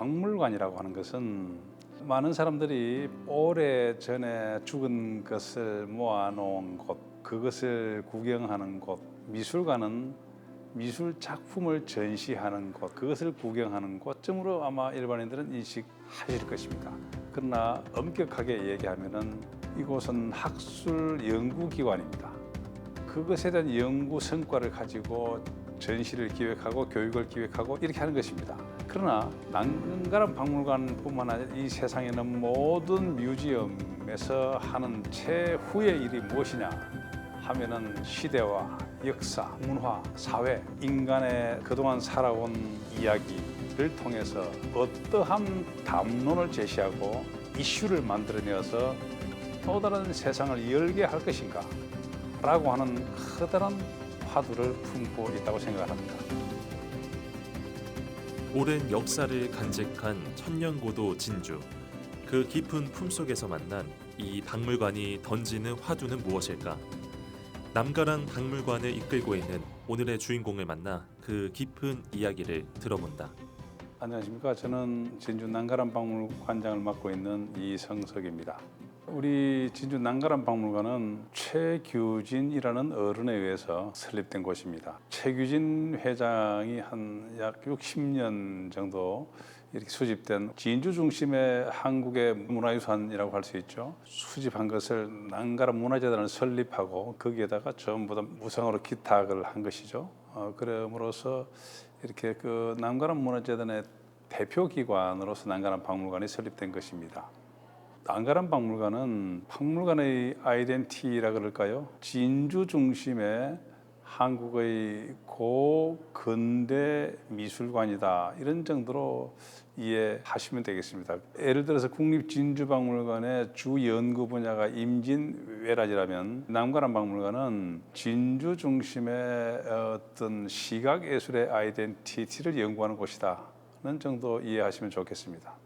박물관이라고 하는 것은 많은 사람들이 오래전에 죽은 것을 모아놓은 곳, 그것을 구경하는 곳, 미술관은 미술 작품을 전시하는 곳, 그것을 구경하는 곳쯤으로 아마 일반인들은 인식하실 것입니다. 그러나 엄격하게 얘기하면은 이곳은 학술 연구기관입니다. 그것에 대한 연구 성과를 가지고 전시를 기획하고 교육을 기획하고 이렇게 하는 것입니다. 그러나 난가람 박물관뿐만 아니라 이 세상에 있는 모든 뮤지엄에서 하는 최후의 일이 무엇이냐 하면은 시대와 역사, 문화, 사회, 인간의 그동안 살아온 이야기를 통해서 어떠한 담론을 제시하고 이슈를 만들어내어서 또 다른 세상을 열게 할 것인가 라고 하는 커다란 화두를 품고 있다고 생각합니다. 오랜 역사를 간직한 천년고도 진주. 그 깊은 품속에서 만난 이 박물관이 던지는 화두는 무엇일까? 남가랑 박물관을 이끌고 있는 오늘의 주인공을 만나 그 깊은 이야기를 들어본다. 안녕하십니까. 저는 진주 난가람 박물관장을 맡고 있는 이성석입니다. 우리 진주 난가람 박물관은 최규진이라는 어른에 의해서 설립된 곳입니다. 최규진 회장이 한 약 60년 정도 이렇게 수집된 진주 중심의 한국의 문화유산이라고 할 수 있죠. 수집한 것을 난가람 문화재단을 설립하고 거기에다가 전부 다 무상으로 기탁을 한 것이죠. 그럼으로써 이렇게 그 난가람 문화재단의 대표기관으로서 난가람 박물관이 설립된 것입니다. 난가람 박물관은 박물관의 아이덴티티라 그럴까요? 진주 중심의 한국의 고근대 미술관이다 이런 정도로 이해하시면 되겠습니다. 예를 들어서 국립진주박물관의 주 연구 분야가 임진왜란이라면 난가람 박물관은 진주 중심의 어떤 시각예술의 아이덴티티를 연구하는 곳이다는 정도 이해하시면 좋겠습니다.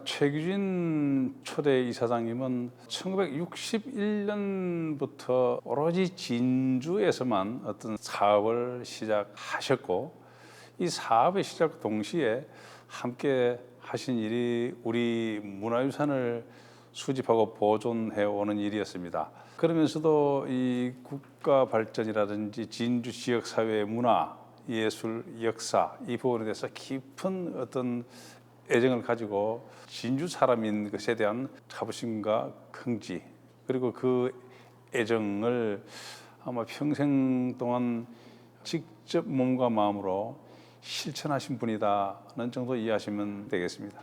최규진 초대 이사장님은 1961년부터 오로지 진주에서만 어떤 사업을 시작하셨고 이 사업의 시작 동시에 함께 하신 일이 우리 문화유산을 수집하고 보존해 오는 일이었습니다. 그러면서도 이 국가 발전이라든지 진주 지역 사회의 문화, 예술, 역사 이 부분에 대해서 깊은 어떤 애정을 가지고 진주 사람인 것에 대한 자부심과 긍지 그리고 그 애정을 아마 평생 동안 직접 몸과 마음으로 실천하신 분이다는 정도 이해하시면 되겠습니다.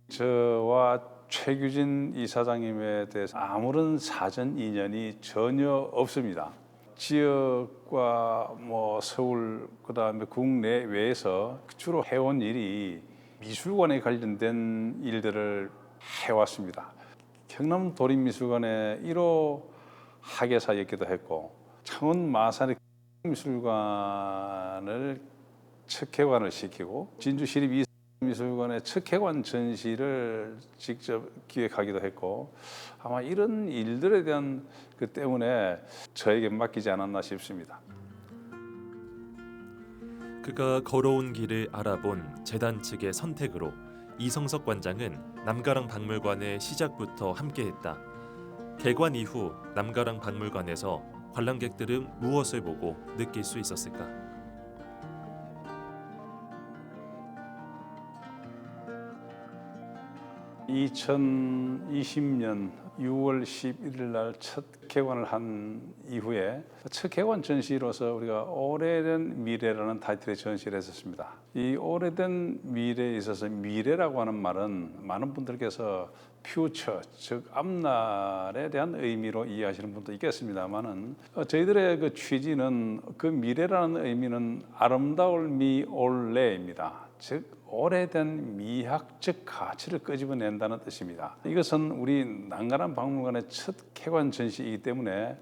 저와 최규진 이사장님에 대해서 아무런 사전 인연이 전혀 없습니다. 지역과 서울 그다음에 국내외에서 주로 해온 일이 미술관에 관련된 일들을 해왔습니다. 경남 도립미술관의 1호 학예사였기도 했고 창원 마산의 미술관을 척회관을 시키고 진주시립 미술관의 척회관 전시를 직접 기획하기도 했고 아마 이런 일들에 대한 그 때문에 저에게 맡기지 않았나 싶습니다. 그가 걸어온 길을 알아본 재단 측의 선택으로 이성석 관장은 남가랑 박물관의 시작부터 함께했다. 개관 이후 남가랑 박물관에서 관람객들은 무엇을 보고 느낄 수 있었을까? 2020년 6월 11일 날 첫 개관을 한 이후에 첫 개관 전시로서 우리가 오래된 미래라는 타이틀의 전시를 했었습니다. 이 오래된 미래에 있어서 미래라고 하는 말은 많은 분들께서 퓨처, 즉 앞날에 대한 의미로 이해하시는 분도 있겠습니다만은 저희들의 그 취지는 그 미래라는 의미는 아름다울 미올레입니다. 즉 오래된 미학적 가치를 끄집어낸다는 뜻입니다. 이것은 우리 난가람 박물관의 첫 개관 전시이기 때문에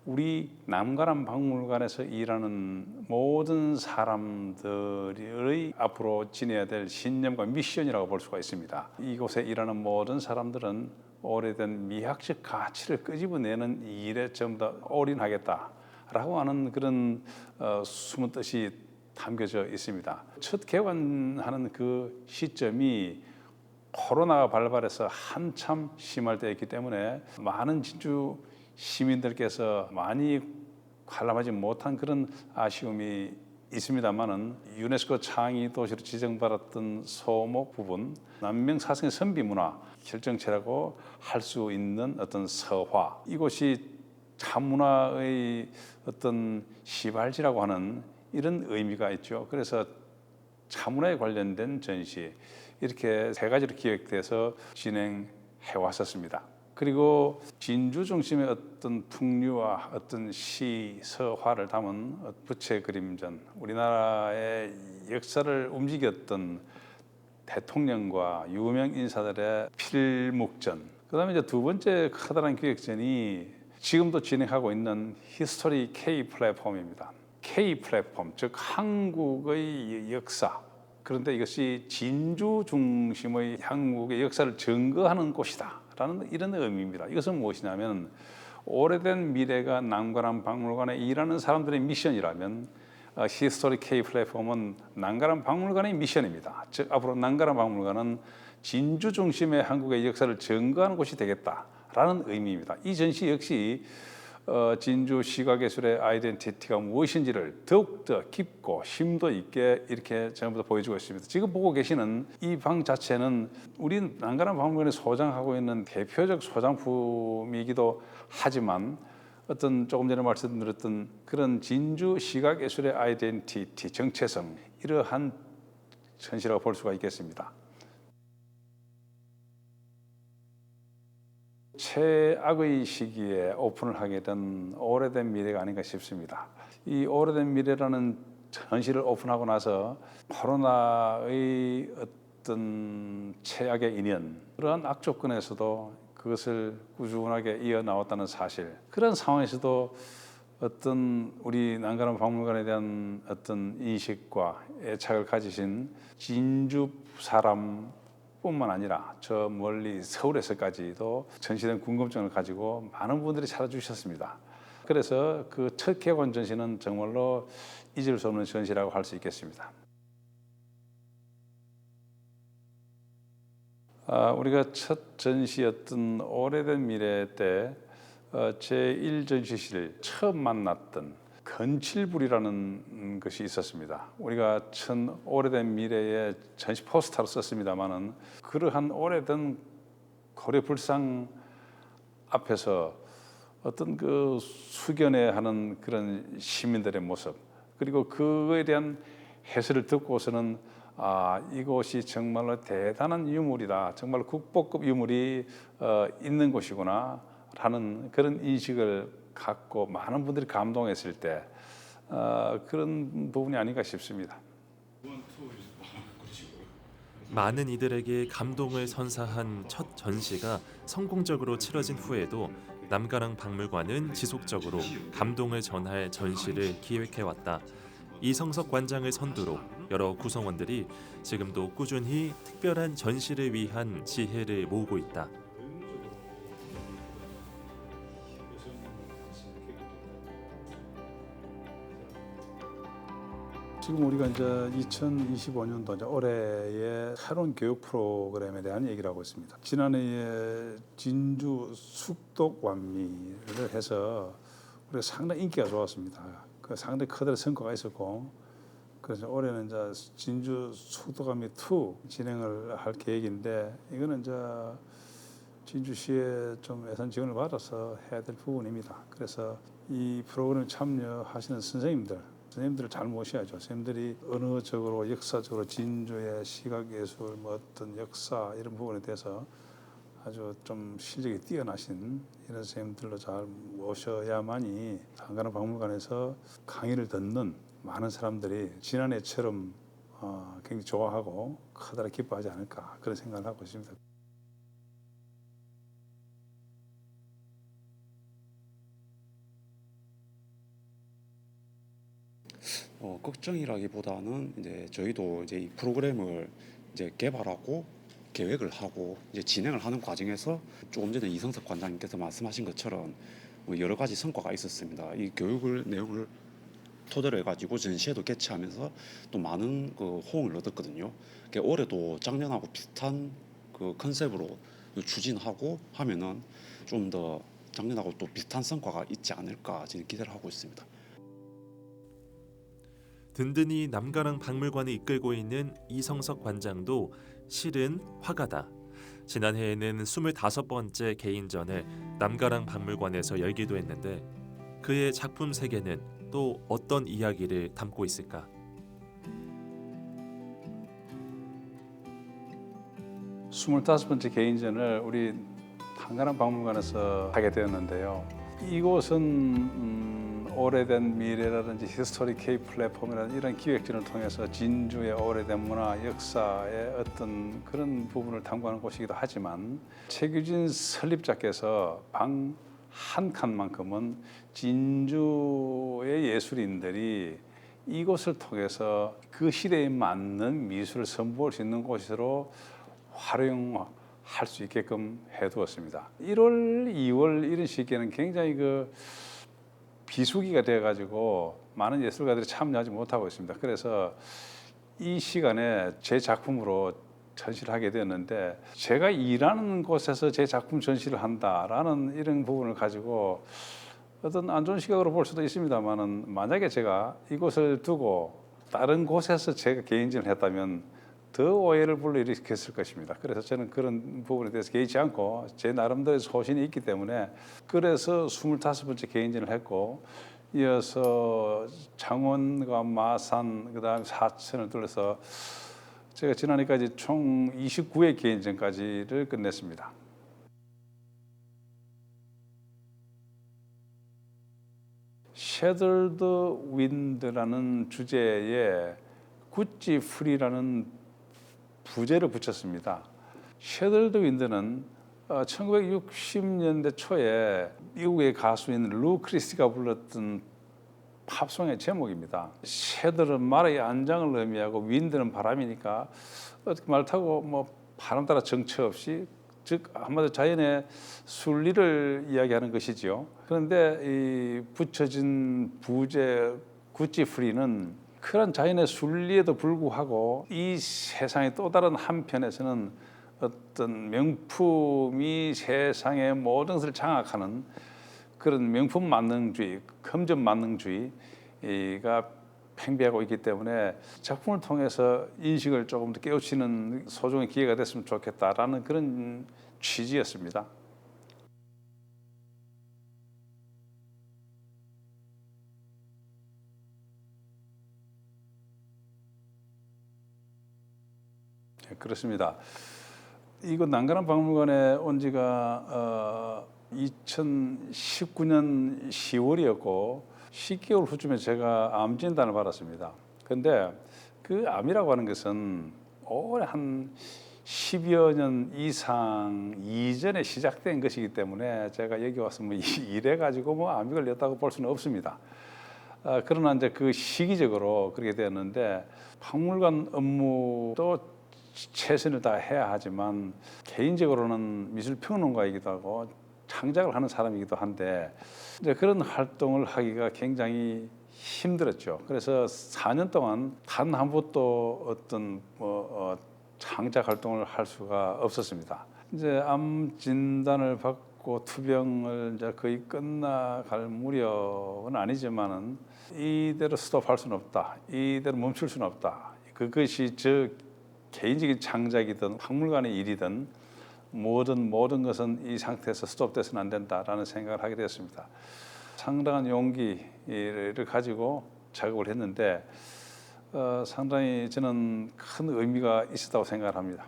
우리 남가람 박물관에서 일하는 모든 사람들의 앞으로 지내야 될 신념과 미션이라고 볼 수가 있습니다. 이곳에 일하는 모든 사람들은 오래된 미학적 가치를 끄집어내는 일에 전부 다 올인하겠다. 라고 하는 그런 숨은 뜻이 담겨져 있습니다. 첫 개관하는 그 시점이 코로나가 발발해서 한참 심할 때였기 때문에 많은 진주 시민들께서 많이 관람하지 못한 그런 아쉬움이 있습니다만은 유네스코 창의 도시로 지정받았던 소목 부분, 남명 사성의 선비 문화 결정체라고 할 수 있는 어떤 서화, 이곳이 차문화의 어떤 시발지라고 하는 이런 의미가 있죠. 그래서 차문화에 관련된 전시 이렇게 세 가지로 기획돼서 진행해 왔었습니다. 그리고 진주 중심의 어떤 풍류와 어떤 시, 서화를 담은 부채 그림전, 우리나라의 역사를 움직였던 대통령과 유명 인사들의 필묵전, 그다음에 이제 두 번째 커다란 기획전이 지금도 진행하고 있는 히스토리 K 플랫폼입니다. K 플랫폼, 즉 한국의 역사. 그런데 이것이 진주 중심의 한국의 역사를 증거하는 곳이다라는 이런 의미입니다. 이것은 무엇이냐면 오래된 미래가 난관한 박물관에 일하는 사람들의 미션이라면 히스토리 K 플랫폼은 난관한 박물관의 미션입니다. 즉 앞으로 난관한 박물관은 진주 중심의 한국의 역사를 증거하는 곳이 되겠다라는 의미입니다. 이 전시 역시 진주 시각예술의 아이덴티티가 무엇인지를 더욱더 깊고 심도 있게 이렇게 전부 다 보여주고 있습니다. 지금 보고 계시는 이 방 자체는 우리 난간한 박물관에 소장하고 있는 대표적 소장품이기도 하지만 어떤 조금 전에 말씀드렸던 그런 진주 시각예술의 아이덴티티, 정체성, 이러한 전시라고 볼 수가 있겠습니다. 최악의 시기에 오픈을 하게 된 오래된 미래가 아닌가 싶습니다. 이 오래된 미래라는 전시를 오픈하고 나서 코로나의 어떤 최악의 인연, 그러한 악조건에서도 그것을 꾸준하게 이어나왔다는 사실, 그런 상황에서도 어떤 우리 난간한 박물관에 대한 어떤 인식과 애착을 가지신 진주 사람 뿐만 아니라 저 멀리 서울에서까지도 전시된 궁금증을 가지고 많은 분들이 찾아주셨습니다. 그래서 그 첫 개관 전시는 정말로 잊을 수 없는 전시라고 할 수 있겠습니다. 우리가 첫 전시였던 오래된 미래 때 제1전시실 처음 만났던 건칠불이라는 것이 있었습니다. 우리가 오래된 미래의 전시 포스터로 썼습니다마는 그러한 오래된 고려불상 앞에서 어떤 그 숙연해하는 그런 시민들의 모습, 그리고 그거에 대한 해설을 듣고서는 이곳이 정말로 대단한 유물이다, 정말 국보급 유물이 있는 곳이구나 라는 그런 인식을 갖고 많은 분들이 감동했을 때 그런 부분이 아닌가 싶습니다. 많은 이들에게 감동을 선사한 첫 전시가 성공적으로 치러진 후에도 남가랑 박물관은 지속적으로 감동을 전할 전시를 기획해왔다. 이성석 관장을 선두로 여러 구성원들이 지금도 꾸준히 특별한 전시를 위한 지혜를 모으고 있다. 지금 우리가 이제 2025년도 이제 올해의 새로운 교육 프로그램에 대한 얘기를 하고 있습니다. 지난해에 진주 숙독 완미를 해서 우리가 상당히 인기가 좋았습니다. 그 상당히 커다란 성과가 있었고, 그래서 올해는 이제 진주 숙독 완미 2 진행을 할 계획인데, 이거는 이제 진주시에 좀 예산 지원을 받아서 해야 될 부분입니다. 그래서 이 프로그램에 참여하시는 선생님들을 잘 모셔야죠. 선생님들이 언어적으로, 역사적으로 진주의 시각예술, 어떤 역사 이런 부분에 대해서 아주 좀 실력이 뛰어나신 이런 선생님들로 잘 모셔야만이 난간한 박물관에서 강의를 듣는 많은 사람들이 지난해처럼 굉장히 좋아하고 커다랗게 기뻐하지 않을까, 그런 생각을 하고 있습니다. 걱정이라기보다는 이제 저희도 이제 이 프로그램을 이제 개발하고 계획을 하고 이제 진행을 하는 과정에서 조금 전에 이성석 관장님께서 말씀하신 것처럼 뭐 여러 가지 성과가 있었습니다. 이 교육을 내용을 토대로 해가지고 전시회도 개최하면서 또 많은 그 호응을 얻었거든요. 올해도 작년하고 비슷한 그 컨셉으로 추진하고 하면은 좀 더 작년하고 또 비슷한 성과가 있지 않을까 저는 기대를 하고 있습니다. 든든히 남가랑 박물관을 이끌고 있는 이성석 관장도 실은 화가다. 지난해에는 25번째 개인전을 남가랑 박물관에서 열기도 했는데 그의 작품 세계는 또 어떤 이야기를 담고 있을까? 25번째 개인전을 우리 한가람 박물관에서 하게 되었는데요. 이곳은 오래된 미래라든지 히스토리 K 플랫폼이라는 이런 기획전을 통해서 진주의 오래된 문화, 역사의 어떤 그런 부분을 탐구하는 곳이기도 하지만 최규진 설립자께서 방 한 칸만큼은 진주의 예술인들이 이곳을 통해서 그 시대에 맞는 미술을 선보일 수 있는 곳으로 활용할 수 있게끔 해두었습니다. 1월, 2월 이런 시기에는 굉장히 그 비수기가 돼가지고 많은 예술가들이 참여하지 못하고 있습니다. 그래서 이 시간에 제 작품으로 전시를 하게 되었는데 제가 일하는 곳에서 제 작품 전시를 한다라는 이런 부분을 가지고 어떤 안 좋은 시각으로 볼 수도 있습니다만은 만약에 제가 이곳을 두고 다른 곳에서 제가 개인전을 했다면 더 오해를 불러일으켰을 것입니다. 그래서 저는 그런 부분에 대해서 개의치 않고 제 나름대로의 소신이 있기 때문에 그래서 25번째 개인전을 했고 이어서 창원과 마산 그다음에 사천을 둘러서 제가 지난해까지 총 29회 개인전까지를 끝냈습니다. 셰들드 윈드라는 주제에 구찌 프리라는 부제를 붙였습니다. 셰들드 윈드는 1960년대 초에 미국의 가수인 루 크리스티가 불렀던 팝송의 제목입니다. 셰들은 말의 안장을 의미하고 윈드는 바람이니까 어떻게 말 타고 뭐 바람 따라 정처 없이 즉 한마디로 자연의 순리를 이야기하는 것이지요. 그런데 이 붙여진 부제 구찌 프리는 그런 자연의 순리에도 불구하고 이 세상의 또 다른 한편에서는 어떤 명품이 세상의 모든 것을 장악하는 그런 명품 만능주의, 금전 만능주의가 팽배하고 있기 때문에 작품을 통해서 인식을 조금 더 깨우치는 소중한 기회가 됐으면 좋겠다라는 그런 취지였습니다. 네, 그렇습니다. 이곳 난가람 박물관에 온 지가 2019년 10월이었고 10개월 후쯤에 제가 암 진단을 받았습니다. 근데 그 암이라고 하는 것은 오래 한 10여 년 이상 이전에 시작된 것이기 때문에 제가 여기 와서 뭐 이래 가지고 뭐 암이 걸렸다고 볼 수는 없습니다. 그러나 이제 그 시기적으로 그렇게 되었는데 박물관 업무도 최선을 다해야 하지만 개인적으로는 미술 평론가이기도 하고 창작을 하는 사람이기도 한데 이제 그런 활동을 하기가 굉장히 힘들었죠. 그래서 4년 동안 단 한 번도 어떤 창작 활동을 할 수가 없었습니다. 이제 암 진단을 받고 투병을 이제 거의 끝나갈 무렵은 아니지만은 이대로 스톱할 수는 없다. 이대로 멈출 수는 없다. 그것이 저 개인적인 창작이든 박물관의 일이든 모든 것은 이 상태에서 스톱돼서는 안 된다라는 생각을 하게 되었습니다. 상당한 용기를 가지고 작업을 했는데 상당히 저는 큰 의미가 있었다고 생각을 합니다.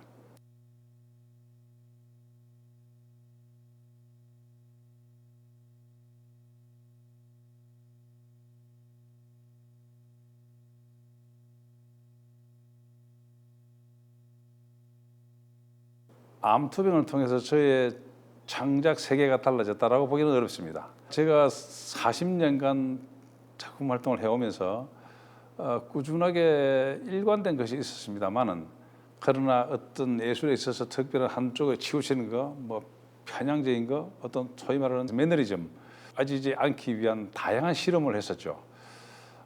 암 투병을 통해서 저의 창작 세계가 달라졌다라고 보기는 어렵습니다. 제가 40년간 작품 활동을 해오면서 꾸준하게 일관된 것이 있었습니다만은 그러나 어떤 예술에 있어서 특별한 한쪽에 치우치는 거, 뭐 편향적인 거, 어떤 소위 말하는 매너리즘 빠지지 않기 위한 다양한 실험을 했었죠.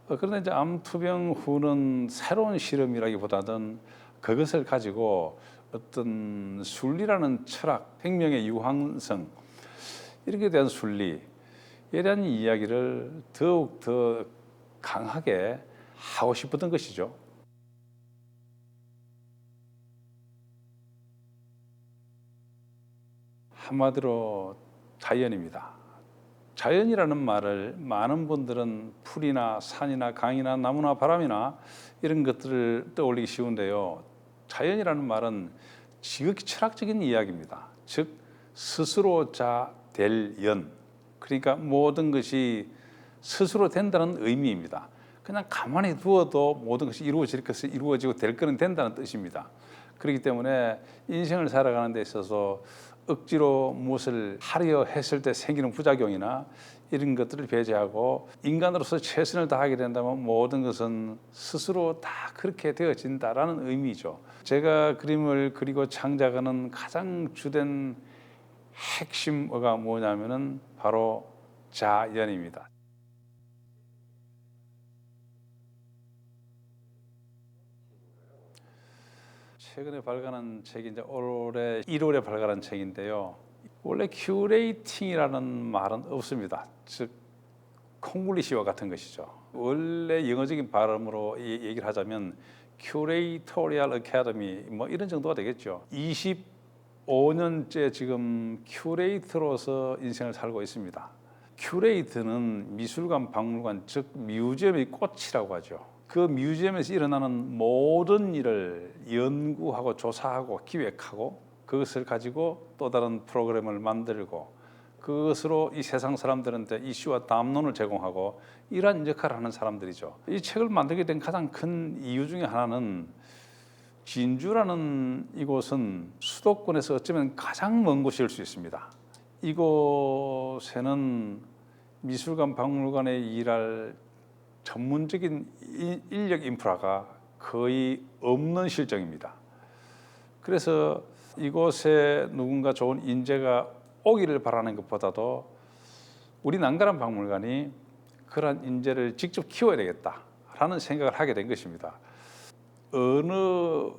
그런데 이제 암투병 후는 새로운 실험이라기보다는 그것을 가지고 어떤 순리라는 철학, 생명의 유한성 이런 게 대한 순리에 대한 이야기를 더욱 더 강하게 하고 싶었던 것이죠. 한마디로 자연입니다. 자연이라는 말을 많은 분들은 풀이나 산이나 강이나 나무나 바람이나 이런 것들을 떠올리기 쉬운데요. 자연이라는 말은 지극히 철학적인 이야기입니다. 즉 스스로 될 연, 그러니까 모든 것이 스스로 된다는 의미입니다. 그냥 가만히 두어도 모든 것이 이루어질 것이 이루어지고 될 거는 된다는 뜻입니다. 그렇기 때문에 인생을 살아가는 데 있어서 억지로 무엇을 하려 했을 때 생기는 부작용이나 이런 것들을 배제하고 인간으로서 최선을 다하게 된다면 모든 것은 스스로 다 그렇게 되어진다라는 의미죠. 제가 그림을 그리고 창작하는 가장 주된 핵심어가 뭐냐면은 바로 자연입니다. 최근에 발간한 책이 이제 올해 1월에 발간한 책인데요. 원래 큐레이팅이라는 말은 없습니다. 즉 콩글리시와 같은 것이죠. 원래 영어적인 발음으로 얘기를 하자면 큐레이토리얼 어카데미 뭐 이런 정도가 되겠죠. 25년째 지금 큐레이터로서 인생을 살고 있습니다. 큐레이터는 미술관, 박물관, 즉 뮤지엄의 꽃이라고 하죠. 그 뮤지엄에서 일어나는 모든 일을 연구하고 조사하고 기획하고 그것을 가지고 또 다른 프로그램을 만들고 그것으로 이 세상 사람들한테 이슈와 담론을 제공하고 이러한 역할을 하는 사람들이죠. 이 책을 만들게 된 가장 큰 이유 중에 하나는 진주라는 이곳은 수도권에서 어쩌면 가장 먼 곳일 수 있습니다. 이곳에는 미술관, 박물관에 일할 전문적인 인력 인프라가 거의 없는 실정입니다. 그래서 이곳에 누군가 좋은 인재가 오기를 바라는 것보다도 우리 난가란 박물관이 그러한 인재를 직접 키워야 되겠다라는 생각을 하게 된 것입니다. 어느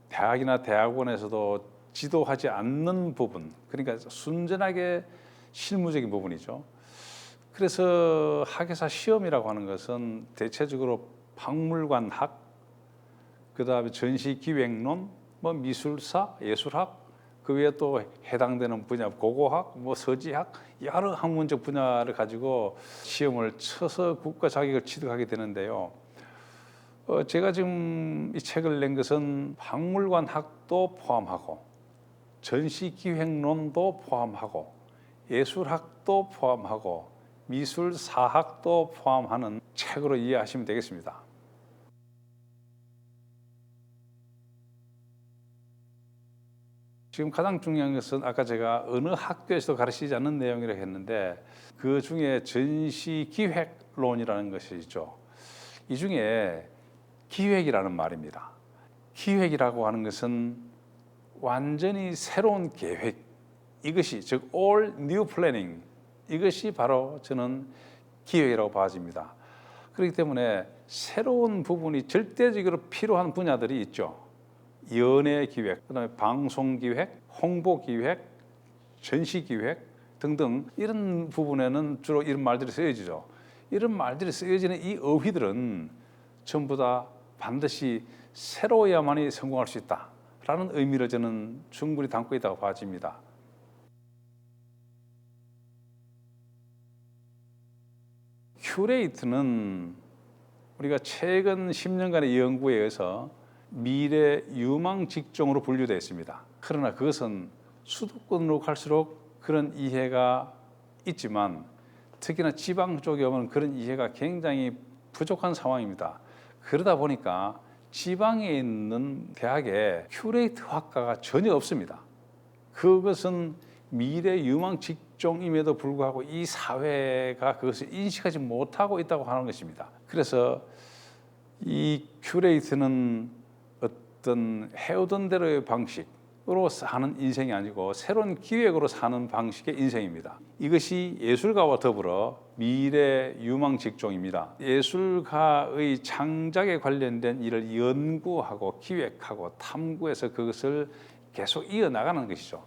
대학이나 대학원에서도 지도하지 않는 부분, 그러니까 순전하게 실무적인 부분이죠. 그래서 학예사 시험이라고 하는 것은 대체적으로 박물관학, 그다음에 전시기획론, 뭐 미술사, 예술학, 그 외에 또 해당되는 분야 고고학, 뭐 서지학 여러 학문적 분야를 가지고 시험을 쳐서 국가 자격을 취득하게 되는데요. 제가 지금 이 책을 낸 것은 박물관학도 포함하고 전시기획론도 포함하고 예술학도 포함하고 미술사학도 포함하는 책으로 이해하시면 되겠습니다. 지금 가장 중요한 것은 아까 제가 어느 학교에서도 가르치지 않는 내용이라고 했는데 그 중에 전시기획론이라는 것이 있죠. 이 중에 기획이라는 말입니다. 기획이라고 하는 것은 완전히 새로운 계획, 이것이 즉 all new planning, 이것이 바로 저는 기획이라고 봐집니다. 그렇기 때문에 새로운 부분이 절대적으로 필요한 분야들이 있죠. 연예 기획, 그다음에 방송 기획, 홍보 기획, 전시 기획 등등 이런 부분에는 주로 이런 말들이 쓰여지죠. 이런 말들이 쓰여지는 이 어휘들은 전부 다 반드시 새로워야만이 성공할 수 있다라는 의미를 저는 충분히 담고 있다고 봐집니다. 큐레이트는 우리가 최근 10년간의 연구에 의해서 미래 유망 직종으로 분류되어 있습니다. 그러나 그것은 수도권으로 갈수록 그런 이해가 있지만 특히나 지방 쪽에 오면 그런 이해가 굉장히 부족한 상황입니다. 그러다 보니까 지방에 있는 대학에 큐레이터 학과가 전혀 없습니다. 그것은 미래 유망 직종임에도 불구하고 이 사회가 그것을 인식하지 못하고 있다고 하는 것입니다. 그래서 이 큐레이터는 어떤 해오던 대로의 방식, 으로 사는 인생이 아니고 새로운 기획으로 사는 방식의 인생입니다. 이것이 예술가와 더불어 미래 유망 직종입니다. 예술가의 창작에 관련된 일을 연구하고 기획하고 탐구해서 그것을 계속 이어나가는 것이죠.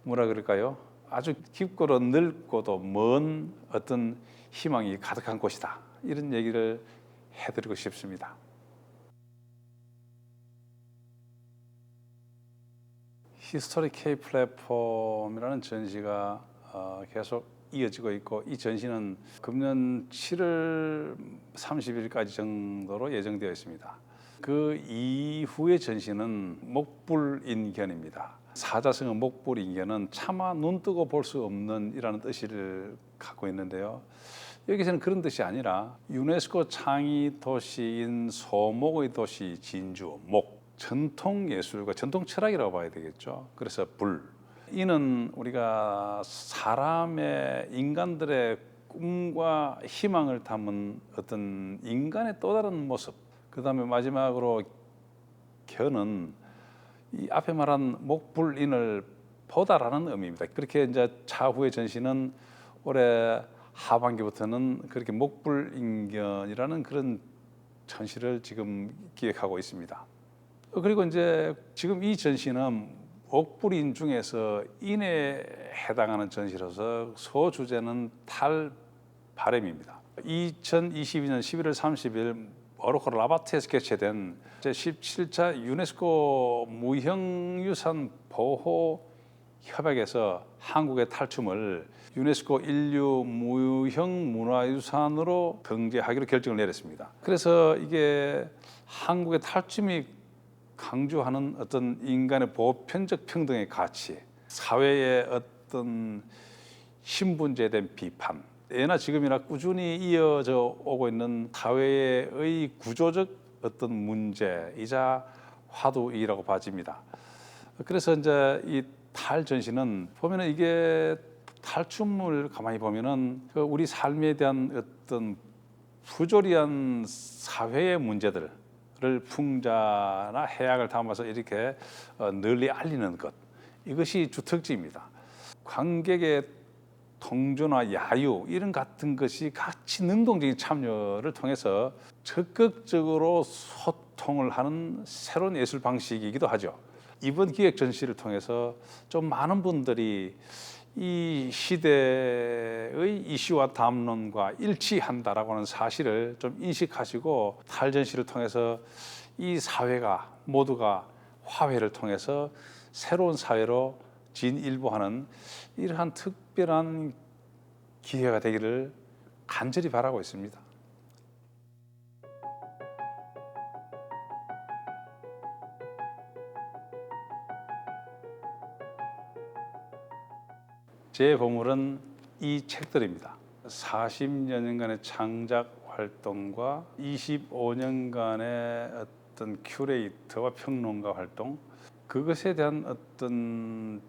뭐라 그럴까요? 아주 깊고도 넓고도 먼 어떤 희망이 가득한 곳이다. 이런 얘기를 해드리고 싶습니다. 히스토리 K 플랫폼이라는 전시가 계속 이어지고 있고, 이 전시는 금년 7월 30일까지 정도로 예정되어 있습니다. 그 이후의 전시는 목불인견입니다. 사자성어 목불인견은 차마 눈 뜨고 볼 수 없는 이라는 뜻을 갖고 있는데요. 여기서는 그런 뜻이 아니라 유네스코 창의 도시인 소목의 도시 진주, 목, 전통 예술과 전통 철학이라고 봐야 되겠죠. 그래서 불, 이는 우리가 사람의 인간들의 꿈과 희망을 담은 어떤 인간의 또 다른 모습, 그 다음에 마지막으로 견은 이 앞에 말한 목불인을 보다라는 의미입니다. 그렇게 이제 차후의 전시는 올해 하반기부터는 그렇게 목불인견이라는 그런 전시를 지금 기획하고 있습니다. 그리고 이제 지금 이 전시는 목불인 중에서 인에 해당하는 전시로서 소주제는 탈바렘입니다. 2022년 11월 30일 모로코 라바트에서 개최된 제17차 유네스코 무형유산 보호 협약에서 한국의 탈춤을 유네스코 인류 무형문화유산으로 등재하기로 결정을 내렸습니다. 그래서 이게 한국의 탈춤이 강조하는 어떤 인간의 보편적 평등의 가치, 사회의 어떤 신분제에 대한 비판, 예나 지금이나 꾸준히 이어져 오고 있는 사회의 구조적 어떤 문제이자 화두이라고 봐집니다. 그래서 이제 이 탈 전시는 보면은 이게 탈춤을 가만히 보면은 우리 삶에 대한 어떤 부조리한 사회의 문제들 를 풍자나 해악을 담아서 이렇게 널리 알리는 것, 이것이 주특기입니다. 관객의 동조나 야유 이런 같은 것이 같이 능동적인 참여를 통해서 적극적으로 소통을 하는 새로운 예술 방식이기도 하죠. 이번 기획 전시를 통해서 좀 많은 분들이 이 시대의 이슈와 담론과 일치한다라고 하는 사실을 좀 인식하시고 탈 전시를 통해서 이 사회가 모두가 화해를 통해서 새로운 사회로 진일보하는 이러한 특별한 기회가 되기를 간절히 바라고 있습니다. 제 보물은 이 책들입니다. 40여 년간의 창작 활동과 25년간의 어떤 큐레이터와 평론가 활동, 그것에 대한 어떤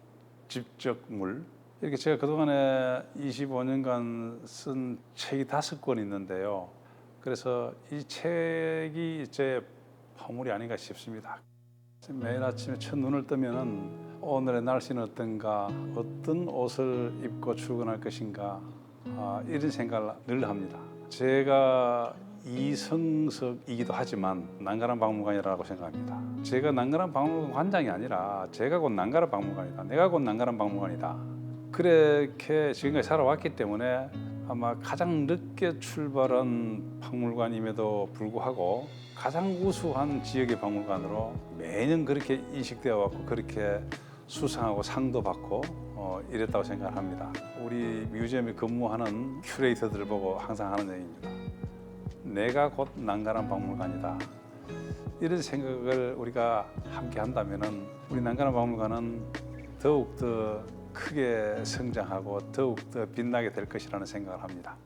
집적물, 이렇게 제가 그동안에 25년간 쓴 책이 5권 있는데요. 그래서 이 책이 제 보물이 아닌가 싶습니다. 매일 아침에 첫 눈을 뜨면은 오늘의 날씨는 어떤가, 어떤 옷을 입고 출근할 것인가, 이런 생각을 늘 합니다. 제가 이성석이기도 하지만 난가란 박물관이라고 생각합니다. 제가 난가란 박물관 관장이 아니라 제가 곧 난가란 박물관이다, 내가 곧 난가란 박물관이다, 그렇게 지금까지 살아왔기 때문에 아마 가장 늦게 출발한 박물관임에도 불구하고 가장 우수한 지역의 박물관으로 매년 그렇게 인식되어 왔고, 그렇게 수상하고 상도 받고 이랬다고 생각합니다. 우리 뮤지엄에 근무하는 큐레이터들을 보고 항상 하는 얘기입니다. 내가 곧 난가란 박물관이다. 이런 생각을 우리가 함께 한다면은 우리 난가란 박물관은 더욱 더 크게 성장하고 더욱 더 빛나게 될 것이라는 생각을 합니다.